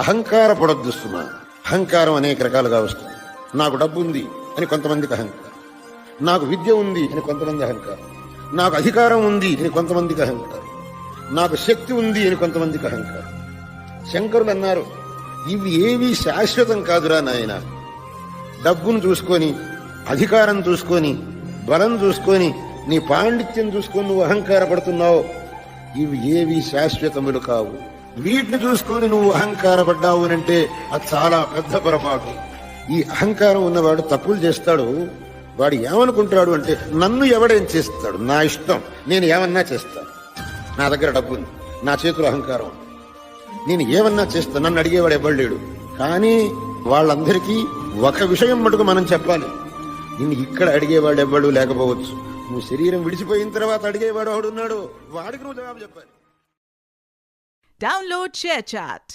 అహంకార పడొద్దు సుమా. అహంకారం అనేక రకాలుగా వస్తుంది. నాకు డబ్బు ఉంది అని కొంతమందికి అహంకారం, నాకు విద్య ఉంది అని కొంతమంది అహంకారం, నాకు అధికారం ఉంది అని కొంతమందికి అహంకారం, నాకు శక్తి ఉంది అని కొంతమందికి అహంకారం. శంకరులు అన్నారు, ఇవి ఏవి శాశ్వతం కాదురా నాయన. డబ్బును చూసుకొని, అధికారం చూసుకొని, బలం చూసుకొని, నీ పాండిత్యం చూసుకొని నువ్వు అహంకార పడుతున్నావు. ఇవి ఏవి శాశ్వతములు కావు. వీటిని చూసుకొని నువ్వు అహంకారపడ్డావు అంటే అది చాలా పెద్ద పొరపాటు. ఈ అహంకారం ఉన్నవాడు తప్పులు చేస్తాడు. వాడు ఏమనుకుంటాడు అంటే, నన్ను ఎవడేం చేస్తాడు, నా ఇష్టం, నేను ఏమన్నా చేస్తాను, నా దగ్గర డబ్బుంది, నా చేతులు అహంకారం, నేను ఏమన్నా చేస్తాను, నన్ను అడిగేవాడు ఎవ్వలేడు. కానీ వాళ్ళందరికీ ఒక విషయం మటుకు మనం చెప్పాలి, నిన్ను ఇక్కడ అడిగేవాడు ఎవ్వడు లేకపోవచ్చు, నువ్వు శరీరం విడిచిపోయిన తర్వాత అడిగేవాడు ఎవడున్నాడు, వాడికి నువ్వు జవాబు చెప్పాలి. Download ShareChat.